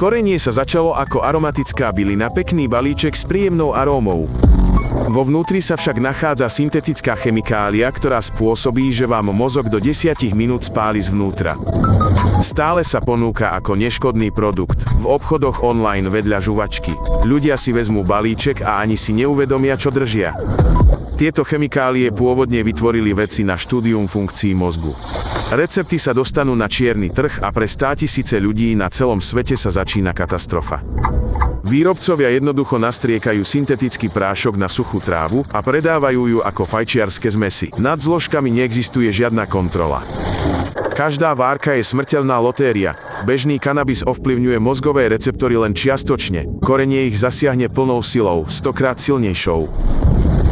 Korenie sa začalo ako aromatická bylina, pekný balíček s príjemnou arómou. Vo vnútri sa však nachádza syntetická chemikália, ktorá spôsobí, že vám mozog do 10 minút spáli zvnútra. Stále sa ponúka ako neškodný produkt, v obchodoch online vedľa žuvačky. Ľudia si vezmú balíček a ani si neuvedomia, čo držia. Tieto chemikálie pôvodne vytvorili vedci na štúdium funkcií mozgu. Recepty sa dostanú na čierny trh a pre 100 000 ľudí na celom svete sa začína katastrofa. Výrobcovia jednoducho nastriekajú syntetický prášok na suchú trávu a predávajú ju ako fajčiarske zmesi. Nad zložkami neexistuje žiadna kontrola. Každá várka je smrteľná lotéria. Bežný kanabis ovplyvňuje mozgové receptory len čiastočne. Korenie ich zasiahne plnou silou, 100-krát silnejšou.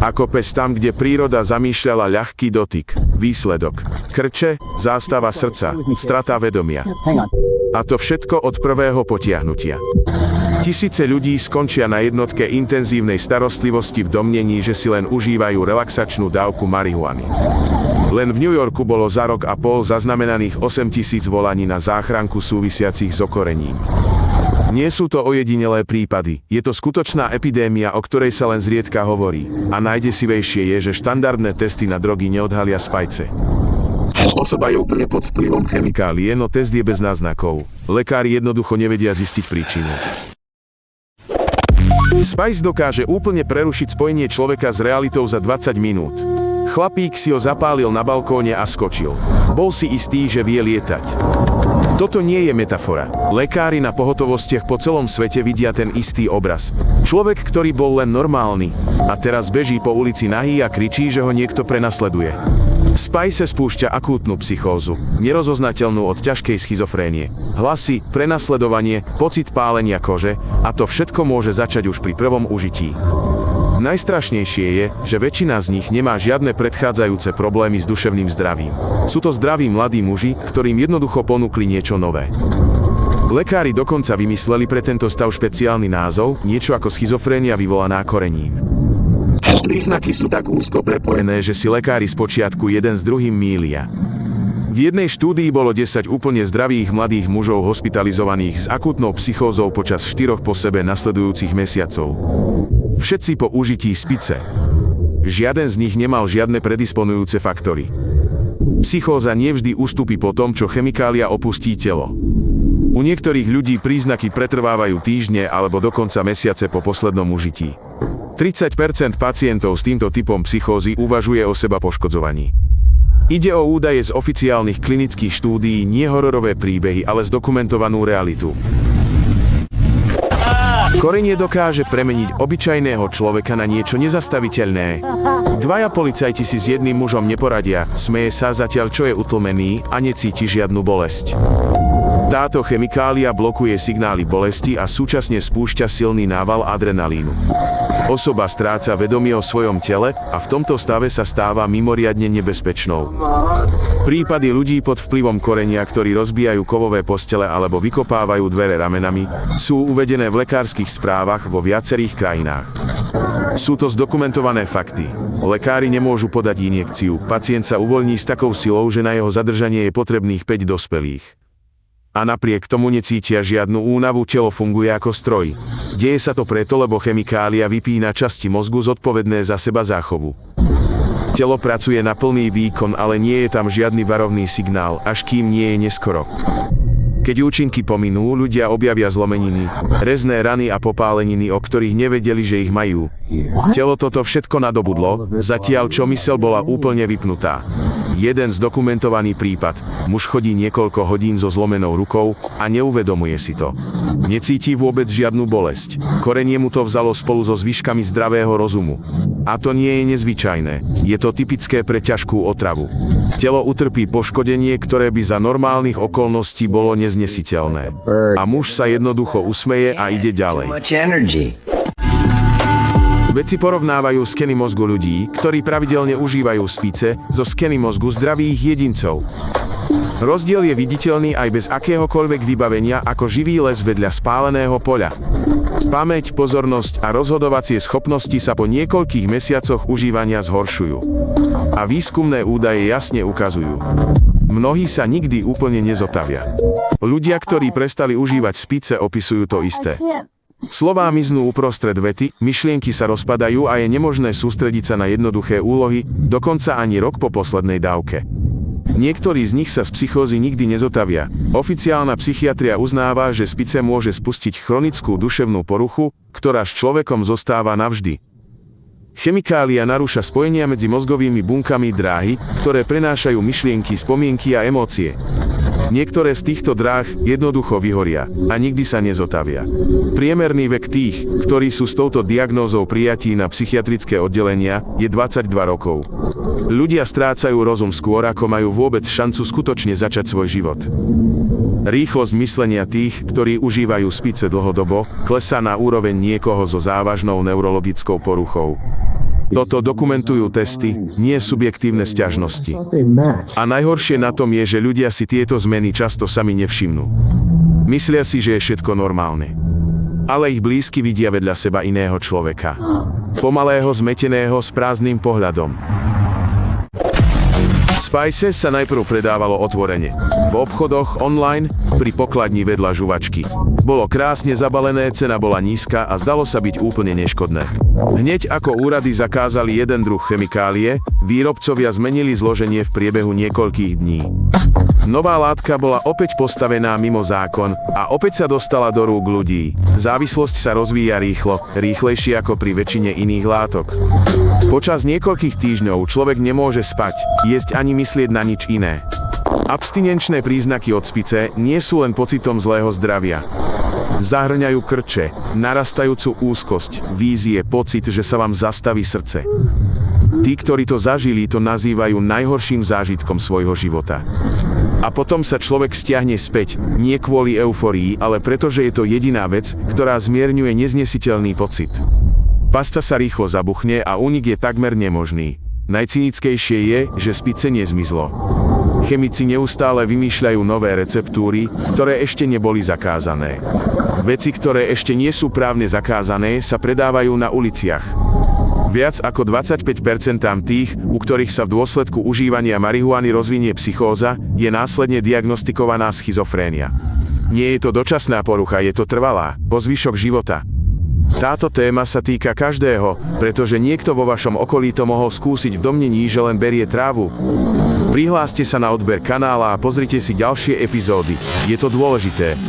Ako pes tam, kde príroda zamýšľala ľahký dotyk. Výsledok: krče, zástava srdca, strata vedomia. A to všetko od prvého potiahnutia. Tisíce ľudí skončia na jednotke intenzívnej starostlivosti v domnení, že si len užívajú relaxačnú dávku marihuany. Len v New Yorku bolo za rok a pol zaznamenaných 8 000 volaní na záchranku súvisiacich s okorením. Nie sú to ojedinelé prípady, je to skutočná epidémia, o ktorej sa len zriedka hovorí. A najdesivejšie je, že štandardné testy na drogy neodhalia spajce. Osoba je úplne pod vplyvom chemikálie, no test je bez náznakov. Lekári jednoducho nevedia zistiť príčinu. Spice dokáže úplne prerušiť spojenie človeka s realitou za 20 minút. Chlapík si ho zapálil na balkóne a skočil. Bol si istý, že vie lietať. Toto nie je metafora. Lekári na pohotovostiach po celom svete vidia ten istý obraz. Človek, ktorý bol len normálny, a teraz beží po ulici nahý a kričí, že ho niekto prenasleduje. Spice spúšťa akútnu psychózu, nerozoznateľnú od ťažkej schizofrénie. Hlasy, prenasledovanie, pocit pálenia kože, a to všetko môže začať už pri prvom užití. Najstrašnejšie je, že väčšina z nich nemá žiadne predchádzajúce problémy s duševným zdravím. Sú to zdraví mladí muži, ktorým jednoducho ponúkli niečo nové. Lekári dokonca vymysleli pre tento stav špeciálny názov, niečo ako schizofrénia vyvolaná korením. Príznaky sú tak úzko prepojené, že si lekári spočiatku jeden s druhým mýlia. V jednej štúdii bolo 10 úplne zdravých mladých mužov hospitalizovaných s akútnou psychózou počas 4 po sebe nasledujúcich mesiacov. Všetci po užití spice. Žiaden z nich nemal žiadne predisponujúce faktory. Psychóza nevždy ustúpi po tom, čo chemikália opustí telo. U niektorých ľudí príznaky pretrvávajú týždne alebo dokonca mesiace po poslednom užití. 30% pacientov s týmto typom psychózy uvažuje o seba poškodzovaní. Ide o údaje z oficiálnych klinických štúdií, nie hororové príbehy, ale zdokumentovanú realitu. Korenie dokáže premeniť obyčajného človeka na niečo nezastaviteľné. Dvaja policajti si s jedným mužom neporadia, smeje sa zatiaľ čo je utlmený a necíti žiadnu bolesť. Táto chemikália blokuje signály bolesti a súčasne spúšťa silný nával adrenalínu. Osoba stráca vedomie o svojom tele a v tomto stave sa stáva mimoriadne nebezpečnou. Prípady ľudí pod vplyvom korenia, ktorí rozbijajú kovové postele alebo vykopávajú dvere ramenami, sú uvedené v lekárskych správach vo viacerých krajinách. Sú to zdokumentované fakty. Lekári nemôžu podať injekciu, pacient sa uvoľní s takou silou, že na jeho zadržanie je potrebných 5 dospelých. A napriek tomu necítia žiadnu únavu, telo funguje ako stroj. Deje sa to preto, lebo chemikália vypína časti mozgu zodpovedné za seba záchovu. Telo pracuje na plný výkon, ale nie je tam žiadny varovný signál, až kým nie je neskoro. Keď účinky pominú, ľudia objavia zlomeniny, rezné rany a popáleniny, o ktorých nevedeli, že ich majú. Telo toto všetko nadobudlo, zatiaľ čo myseľ bola úplne vypnutá. Jeden zdokumentovaný prípad. Muž chodí niekoľko hodín so zlomenou rukou a neuvedomuje si to. Necíti vôbec žiadnu bolesť. Korenie mu to vzalo spolu so zvyškami zdravého rozumu. A to nie je nezvyčajné. Je to typické pre ťažkú otravu. Telo utrpí poškodenie, ktoré by za normálnych okolností bolo neznesiteľné. A muž sa jednoducho usmeje a ide ďalej. Vedci porovnávajú skeny mozgu ľudí, ktorí pravidelne užívajú spice, so skeny mozgu zdravých jedincov. Rozdiel je viditeľný aj bez akéhokoľvek vybavenia ako živý les vedľa spáleného poľa. Pamäť, pozornosť a rozhodovacie schopnosti sa po niekoľkých mesiacoch užívania zhoršujú. A výskumné údaje jasne ukazujú. Mnohí sa nikdy úplne nezotavia. Ľudia, ktorí prestali užívať špice, opisujú to isté. Slová miznú uprostred vety, myšlienky sa rozpadajú a je nemožné sústrediť sa na jednoduché úlohy, dokonca ani rok po poslednej dávke. Niektorí z nich sa z psychózy nikdy nezotavia. Oficiálna psychiatria uznáva, že špice môže spustiť chronickú duševnú poruchu, ktorá s človekom zostáva navždy. Chemikália narúša spojenia medzi mozgovými bunkami dráhy, ktoré prenášajú myšlienky, spomienky a emócie. Niektoré z týchto dráh jednoducho vyhoria a nikdy sa nezotavia. Priemerný vek tých, ktorí sú s touto diagnózou prijatí na psychiatrické oddelenia, je 22 rokov. Ľudia strácajú rozum skôr, ako majú vôbec šancu skutočne začať svoj život. Rýchlosť myslenia tých, ktorí užívajú špice dlhodobo, klesá na úroveň niekoho so závažnou neurologickou poruchou. Toto dokumentujú testy, nie subjektívne sťažnosti. A najhoršie na tom je, že ľudia si tieto zmeny často sami nevšimnú. Myslia si, že je všetko normálne. Ale ich blízky vidia vedľa seba iného človeka. Pomalého, zmeteného, s prázdnym pohľadom. Spices sa najprv predávalo otvorene. V obchodoch, online, pri pokladni vedľa žuvačky. Bolo krásne zabalené, cena bola nízka a zdalo sa byť úplne neškodné. Hneď ako úrady zakázali jeden druh chemikálie, výrobcovia zmenili zloženie v priebehu niekoľkých dní. Nová látka bola opäť postavená mimo zákon a opäť sa dostala do rúk ľudí. Závislosť sa rozvíja rýchlo, rýchlejšie ako pri väčšine iných látok. Počas niekoľkých týždňov človek nemôže spať, jesť ani myslieť na nič iné. Abstinenčné príznaky od špice nie sú len pocitom zlého zdravia. Zahŕňajú krče, narastajúcu úzkosť, vízie, pocit, že sa vám zastaví srdce. Tí, ktorí to zažili, to nazývajú najhorším zážitkom svojho života. A potom sa človek stiahne späť, nie kvôli eufórii, ale pretože je to jediná vec, ktorá zmierňuje neznesiteľný pocit. Pasca sa rýchlo zabuchne a únik je takmer nemožný. Najcynickejšie je, že špice nezmizlo. Chemici neustále vymýšľajú nové receptúry, ktoré ešte neboli zakázané. Veci, ktoré ešte nie sú právne zakázané, sa predávajú na uliciach. Viac ako 25% tých, u ktorých sa v dôsledku užívania marihuany rozvinie psychóza, je následne diagnostikovaná schizofrénia. Nie je to dočasná porucha, je to trvalá, po zvyšok života. Táto téma sa týka každého, pretože niekto vo vašom okolí to mohol skúsiť v domnení, že len berie trávu. Prihláste sa na odber kanála a pozrite si ďalšie epizódy. Je to dôležité.